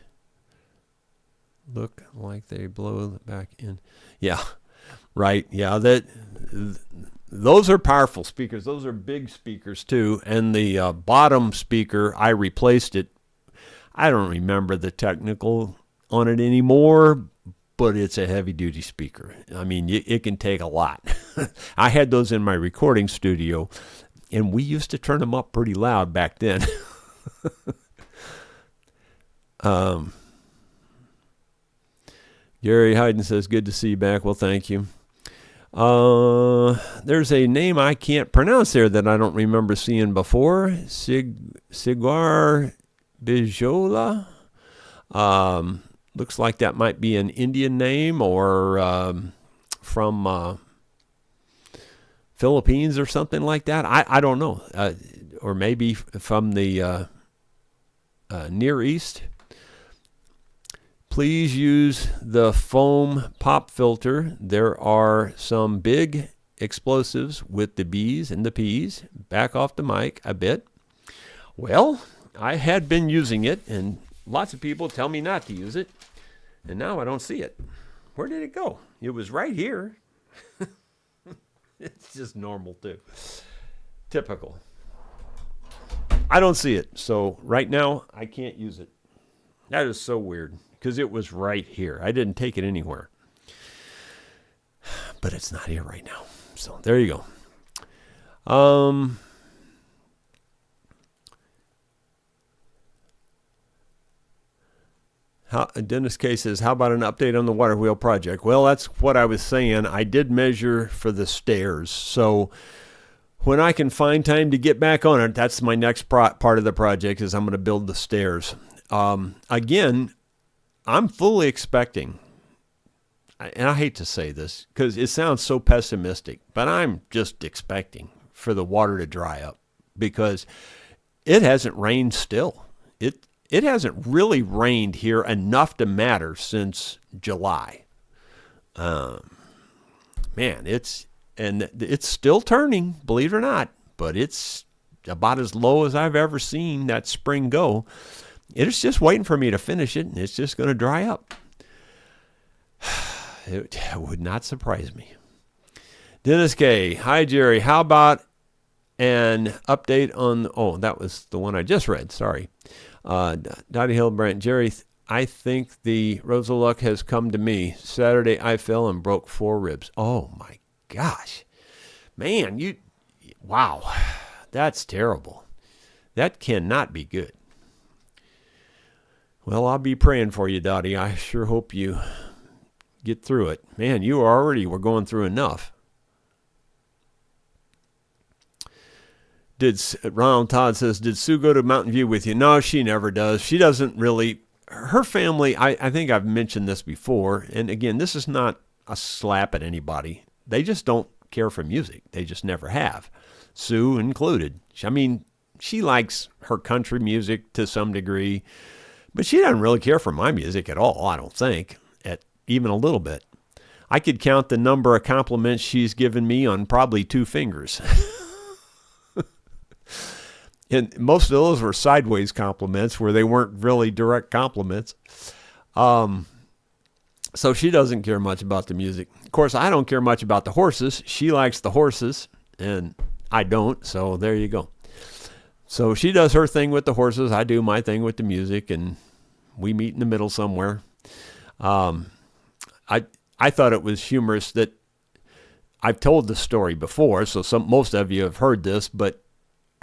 look like they blow back in. Yeah, right. Yeah, those are powerful speakers. Those are big speakers too. And the bottom speaker, I replaced it. I don't remember the technical on it anymore, but it's a heavy-duty speaker. I mean, it can take a lot. I had those in my recording studio, and we used to turn them up pretty loud back then. Gary Hayden says, good to see you back. Well, thank you. There's a name I can't pronounce there that I don't remember seeing before. Sigar Bijola. Looks like that might be an Indian name or from Philippines or something like that. I don't know. Or maybe from the Near East. Please use the foam pop filter. There are some big explosives with the B's and the P's. Back off the mic a bit. Well, I had been using it, and lots of people tell me not to use it, and now I don't see it. Where did it go? It was right here. It's just normal, too. Typical. I don't see it, so right now I can't use it. That is so weird, because it was right here. I didn't take it anywhere. But it's not here right now. So there you go. Dennis K says, how about an update on the water wheel project? Well, that's what I was saying. I did measure for the stairs. So when I can find time to get back on it, that's my next part of the project is I'm going to build the stairs. Again, I'm fully expecting, and I hate to say this because it sounds so pessimistic, but I'm just expecting for the water to dry up because it hasn't rained still. It hasn't really rained here enough to matter since July. Man, it's still turning, believe it or not, but it's about as low as I've ever seen that spring go. It's just waiting for me to finish it, and it's just going to dry up. It would not surprise me. Dennis K. Hi, Jerry. How about an update on... Oh, that was the one I just read. Sorry. Dottie Hillbrand. Jerry, I think the Rosa luck has come to me. Saturday, I fell and broke 4 ribs. Oh, my gosh. Man, wow. That's terrible. That cannot be good. Well, I'll be praying for you, Dottie. I sure hope you get through it. Man, you already were going through enough. Ronald Todd says, did Sue go to Mountain View with you? No, she never does. She doesn't really. Her family, I think I've mentioned this before. And again, this is not a slap at anybody. They just don't care for music. They just never have. Sue included. I mean, she likes her country music to some degree. But she doesn't really care for my music at all, I don't think, even a little bit. I could count the number of compliments she's given me on probably 2 fingers. And most of those were sideways compliments where they weren't really direct compliments. So she doesn't care much about the music. Of course, I don't care much about the horses. She likes the horses, and I don't, so there you go. So she does her thing with the horses. I do my thing with the music, and we meet in the middle somewhere. I thought it was humorous that I've told the story before, so most of you have heard this, but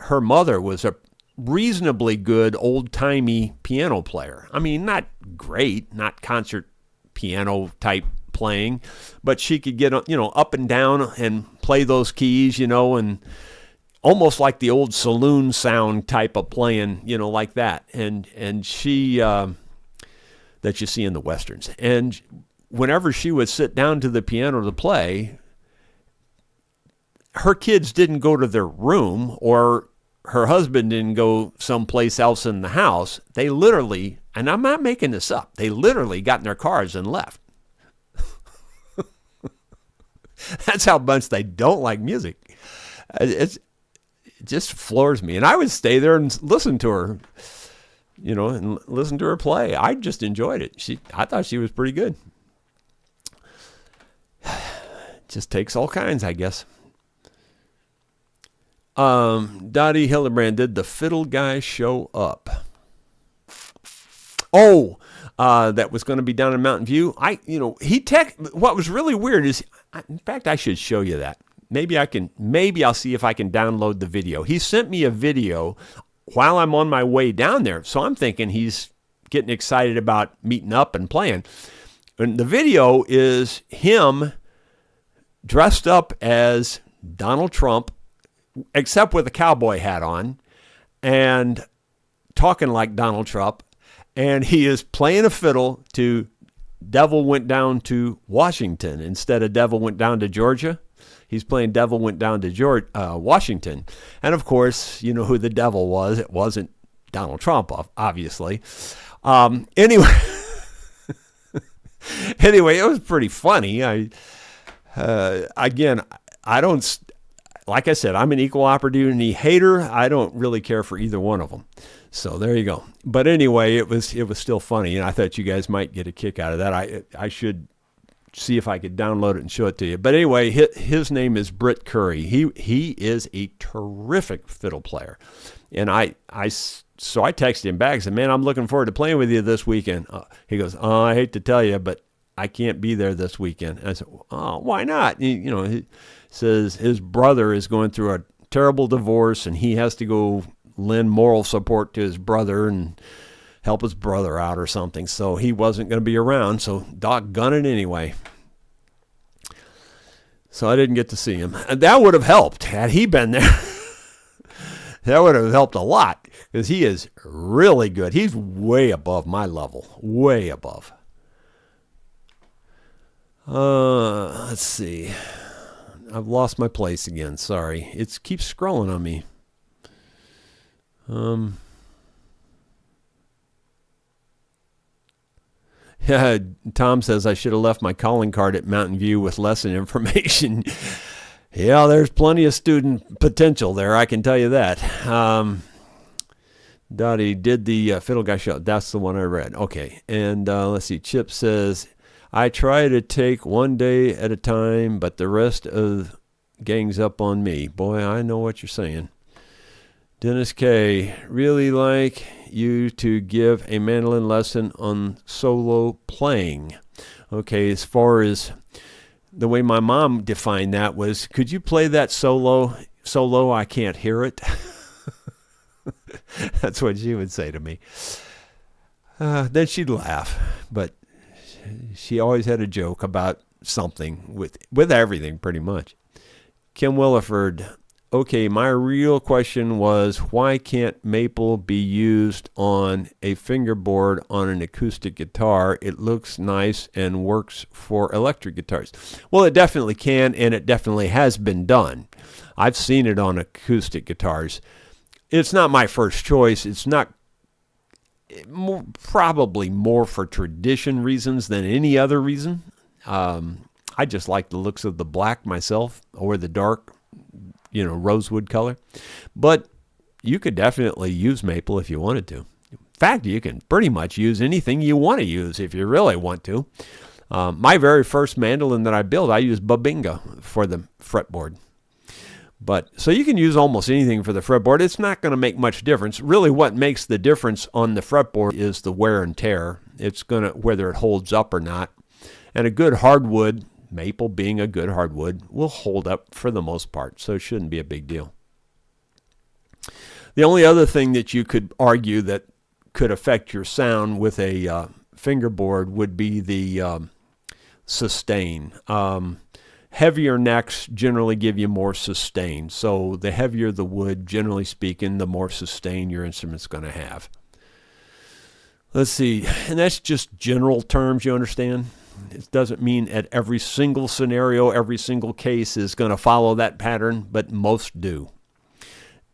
her mother was a reasonably good old-timey piano player. I mean, not great, not concert piano type playing, but she could get, up and down and play those keys, and almost like the old saloon sound type of playing, like that. And she, that you see in the Westerns. And whenever she would sit down to the piano to play, her kids didn't go to their room or her husband didn't go someplace else in the house, they literally, and I'm not making this up, they literally got in their cars and left. That's how much they don't like music. It just floors me. And I would stay there and listen to her, and listen to her play. I just enjoyed it. I thought she was pretty good. Just takes all kinds, I guess. Dottie Hildebrand, did the fiddle guy show up? Oh, that was going to be down in Mountain View. What was really weird is, in fact, I should show you that. Maybe I'll see if I can download the video. He sent me a video while I'm on my way down there. So I'm thinking he's getting excited about meeting up and playing. And the video is him dressed up as Donald Trump, except with a cowboy hat on, and talking like Donald Trump. And he is playing a fiddle to Devil Went Down to Washington instead of Devil Went Down to Georgia. He's playing Devil Went Down to Washington. And of course, you know who the devil was. It wasn't Donald Trump, obviously. Anyway, it was pretty funny. Again, I don't, like I said, I'm an equal opportunity hater. I don't really care for either one of them. So there you go. But anyway, it was still funny, and I thought you guys might get a kick out of that. I should see if I could download it and show it to you. But anyway, his name is Britt Curry. He is a terrific fiddle player, and so I texted him back and said, "Man, I'm looking forward to playing with you this weekend." He goes, "Oh, I hate to tell you, but I can't be there this weekend." And I said, "Oh, why not?" He says his brother is going through a terrible divorce, and he has to go lend moral support to his brother and help his brother out or something. So he wasn't going to be around. So doggone it anyway. So I didn't get to see him. And that would have helped had he been there. That would have helped a lot because he is really good. He's way above my level. Way above. Let's see. I've lost my place again. Sorry. It keeps scrolling on me. Yeah, Tom says I should have left my calling card at Mountain View with lesson information. Yeah, there's plenty of student potential there, I can tell you that. Dottie, did the fiddle guy show? That's the one I read. Okay, and let's see. Chip says, I try to take one day at a time, but the rest of gang's up on me. Boy, I know what you're saying. Dennis K., really like you to give a mandolin lesson on solo playing. Okay, as far as the way my mom defined that was, could you play that solo? Solo, I can't hear it. That's what she would say to me. Then she'd laugh, but she always had a joke about something with everything pretty much. Kim Williford, okay, my real question was, why can't maple be used on a fingerboard on an acoustic guitar? It looks nice and works for electric guitars. Well, it definitely can, and it definitely has been done. I've seen it on acoustic guitars. It's not my first choice. It's not probably more for tradition reasons than any other reason. I just like the looks of the black myself, or the dark rosewood color. But you could definitely use maple if you wanted to. In fact, you can pretty much use anything you want to use if you really want to. My very first mandolin that I built, I used Babinga for the fretboard. So you can use almost anything for the fretboard. It's not going to make much difference. Really, what makes the difference on the fretboard is the wear and tear. It's going to, whether it holds up or not. And a good hardwood, maple being a good hardwood, will hold up for the most part, so it shouldn't be a big deal. The only other thing that you could argue that could affect your sound with a fingerboard would be the sustain. Heavier necks generally give you more sustain, so the heavier the wood, generally speaking, the more sustain your instrument's going to have. Let's see, and that's just general terms, you understand? It doesn't mean at every single scenario, every single case is going to follow that pattern, but most do.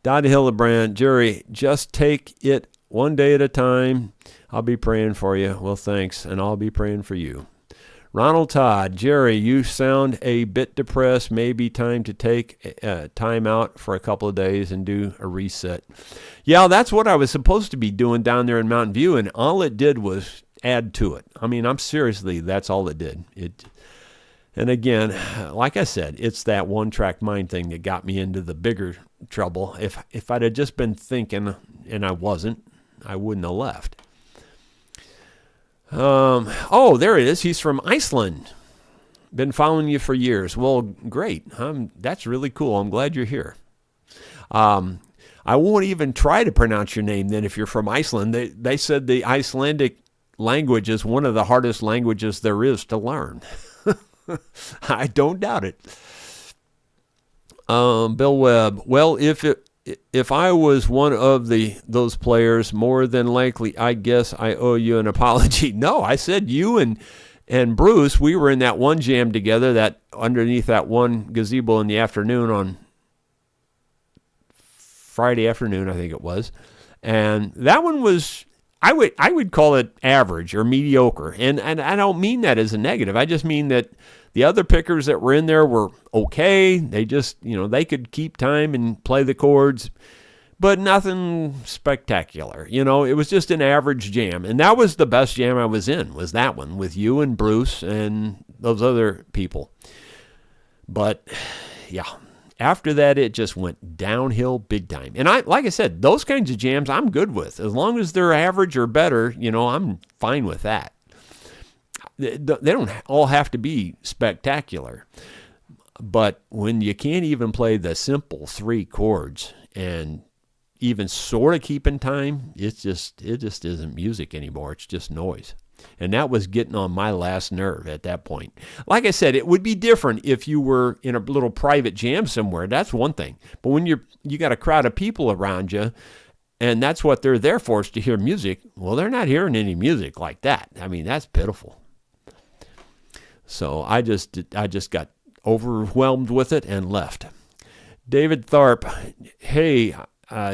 Dottie Hildebrand, Jerry, just take it one day at a time. I'll be praying for you. Well, thanks, and I'll be praying for you. Ronald Todd, Jerry, you sound a bit depressed. Maybe time to take time out for a couple of days and do a reset. Yeah, that's what I was supposed to be doing down there in Mountain View, and all it did was add to it. I mean, that's all it did. And again, like I said, it's that one-track mind thing that got me into the bigger trouble. If I'd have just been thinking, and I wasn't, I wouldn't have left. There it is. He's from Iceland. Been following you for years. Well, great. That's really cool. I'm glad you're here. I won't even try to pronounce your name then if you're from Iceland. They said the Icelandic language is one of the hardest languages there is to learn. I don't doubt it. Bill Webb. Well, if I was one of those players, more than likely, I guess I owe you an apology. No, I said you and Bruce, we were in that one jam together, that underneath that one gazebo in the afternoon on Friday afternoon, I think it was. And that one was, I would call it average or mediocre. And I don't mean that as a negative. I just mean that the other pickers that were in there were okay. They just, they could keep time and play the chords, but nothing spectacular. It was just an average jam. And that was the best jam I was in, was that one with you and Bruce and those other people. But yeah, after that, it just went downhill big time. And like I said, those kinds of jams I'm good with. As long as they're average or better, I'm fine with that. They don't all have to be spectacular. But when you can't even play the simple 3 chords and even sort of keep in time, it just isn't music anymore. It's just noise. And that was getting on my last nerve at that point. Like I said, it would be different if you were in a little private jam somewhere. That's one thing. But when you got a crowd of people around you, and that's what they're there for, is to hear music, well, they're not hearing any music like that. I mean, that's pitiful. So I just got overwhelmed with it and left. David Tharp, hey,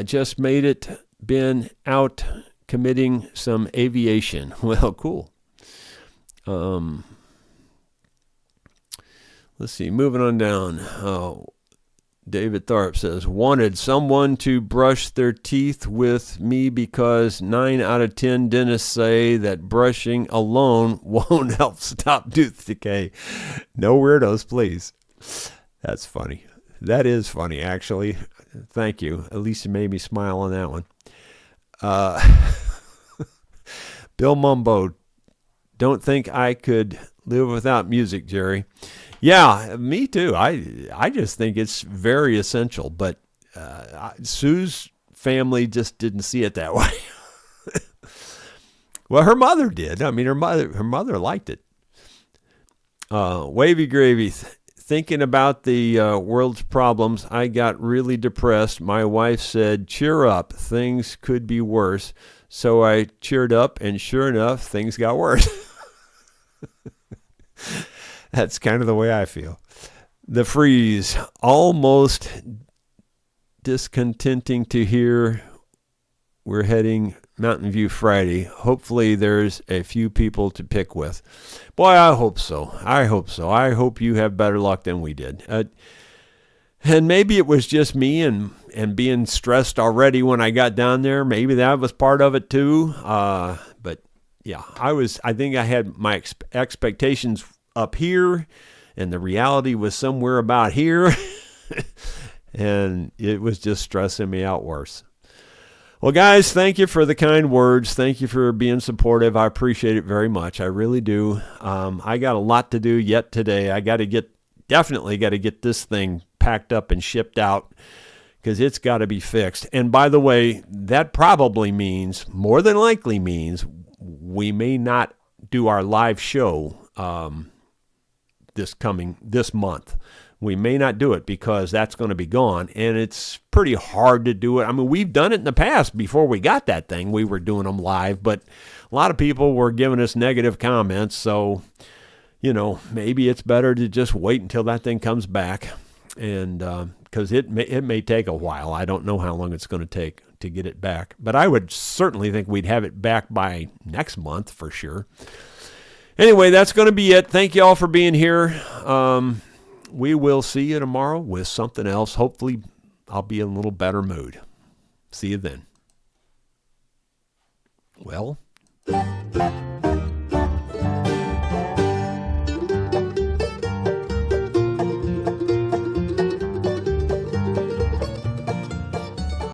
just made it, been out committing some aviation. Well, cool. Let's see, moving on down. David Tharp says, wanted someone to brush their teeth with me because 9 out of 10 dentists say that brushing alone won't help stop tooth decay. No weirdos, please. That's funny. That is funny, actually. Thank you. At least you made me smile on that one. Bill Mumbo, don't think I could live without music, Jerry. Yeah, me too. I just think it's very essential, but Sue's family just didn't see it that way. Well, her mother did. I mean, her mother liked it. Wavy Gravy, thinking about the world's problems, I got really depressed. My wife said, cheer up, things could be worse. So I cheered up, and sure enough, things got worse. That's kind of the way I feel. The Freeze, almost discontenting to hear we're heading Mountain View Friday. Hopefully there's a few people to pick with. Boy, I hope so. I hope you have better luck than we did. And maybe it was just me and being stressed already when I got down there. Maybe that was part of it too. But yeah, I think I had my expectations up here, and the reality was somewhere about here, and it was just stressing me out worse. Well, guys, thank you for the kind words. Thank you for being supportive. I appreciate it very much. I really do. I got a lot to do yet today. I definitely got to get this thing packed up and shipped out, because it's got to be fixed. And by the way, that probably means, more than likely means, we may not do our live show this month. We may not do it because that's going to be gone, and it's pretty hard to do it. I mean, we've done it in the past before we got that thing. We were doing them live, but a lot of people were giving us negative comments, so, maybe it's better to just wait until that thing comes back. and because it may take a while. I don't know how long it's going to take to get it back, but I would certainly think we'd have it back by next month for sure. Anyway, that's going to be it. Thank you all for being here. We will see you tomorrow with something else. Hopefully, I'll be in a little better mood. See you then. Well.